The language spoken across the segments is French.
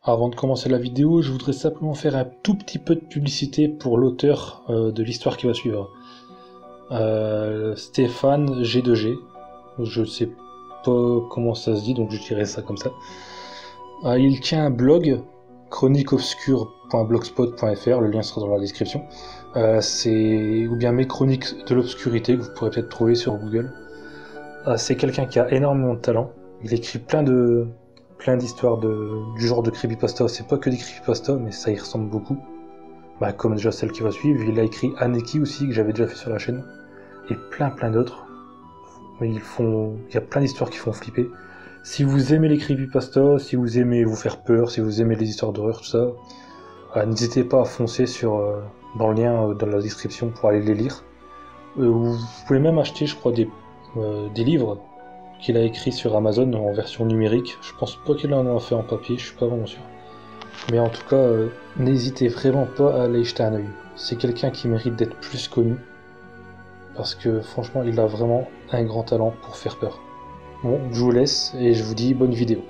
Avant de commencer la vidéo, je voudrais simplement faire un tout petit peu de publicité pour l'auteur de l'histoire qui va suivre. Stéphane G2G. Je sais pas comment ça se dit, donc je dirais ça comme ça. Il tient un blog, chroniqueobscure.blogspot.fr, le lien sera dans la description. Ou bien mes chroniques de l'obscurité, que vous pourrez peut-être trouver sur Google. C'est quelqu'un qui a énormément de talent. Il écrit plein d'histoires du genre de creepypasta. C'est pas que des creepypasta, mais ça y ressemble beaucoup. Comme déjà celle qui va suivre. Il a écrit Aneki aussi, que j'avais déjà fait sur la chaîne. Et plein d'autres. Il y a plein d'histoires qui font flipper. Si vous aimez les creepypasta, si vous aimez vous faire peur, si vous aimez les histoires d'horreur, tout ça, n'hésitez pas à foncer dans le lien dans la description pour aller les lire. Vous pouvez même acheter, je crois, des livres qu'il a écrits sur Amazon en version numérique. Je pense pas qu'il en a fait en papier, je suis pas vraiment sûr. Mais en tout cas, n'hésitez vraiment pas à aller jeter un œil. C'est quelqu'un qui mérite d'être plus connu. Parce que franchement, il a vraiment un grand talent pour faire peur. Bon, je vous laisse et je vous dis bonne vidéo.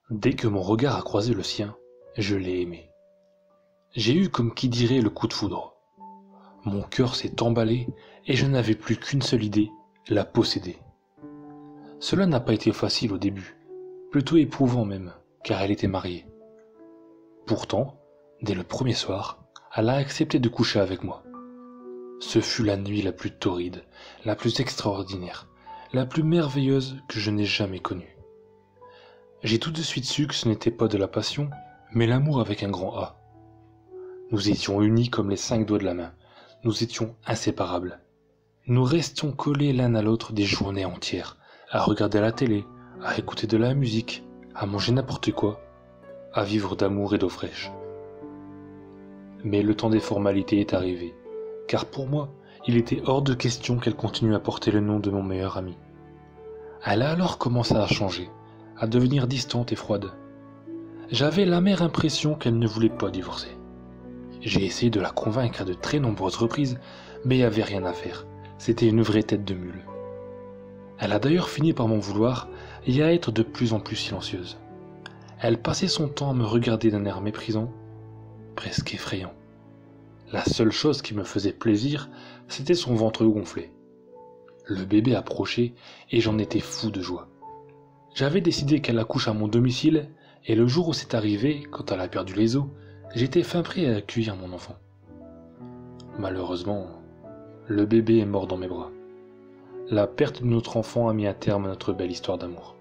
Dès que mon regard a croisé le sien, je l'ai aimé. J'ai eu comme qui dirait le coup de foudre. Mon cœur s'est emballé et je n'avais plus qu'une seule idée, la posséder. Cela n'a pas été facile au début, plutôt éprouvant même, car elle était mariée. Pourtant, dès le premier soir, elle a accepté de coucher avec moi. Ce fut la nuit la plus torride, la plus extraordinaire, la plus merveilleuse que je n'ai jamais connue. J'ai tout de suite su que ce n'était pas de la passion, mais l'amour avec un grand A. Nous étions unis comme les 5 doigts de la main. Nous étions inséparables. Nous restions collés l'un à l'autre des journées entières, à regarder la télé, à écouter de la musique, à manger n'importe quoi, à vivre d'amour et d'eau fraîche. Mais le temps des formalités est arrivé, car pour moi, il était hors de question qu'elle continue à porter le nom de mon meilleur ami. Elle a alors commencé à changer, à devenir distante et froide. J'avais l'amère impression qu'elle ne voulait pas divorcer. J'ai essayé de la convaincre à de très nombreuses reprises, mais il n'y avait rien à faire. C'était une vraie tête de mule. Elle a d'ailleurs fini par m'en vouloir et à être de plus en plus silencieuse. Elle passait son temps à me regarder d'un air méprisant, presque effrayant. La seule chose qui me faisait plaisir, c'était son ventre gonflé. Le bébé approchait et j'en étais fou de joie. J'avais décidé qu'elle accouche à mon domicile, et le jour où c'est arrivé, quand elle a perdu les os, j'étais fin prêt à accueillir mon enfant. Malheureusement, le bébé est mort dans mes bras. La perte de notre enfant a mis un terme à notre belle histoire d'amour.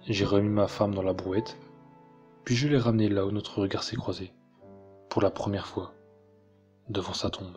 J'ai remis ma femme dans la brouette, puis je l'ai ramenée là où notre regard s'est croisé, pour la première fois, devant sa tombe.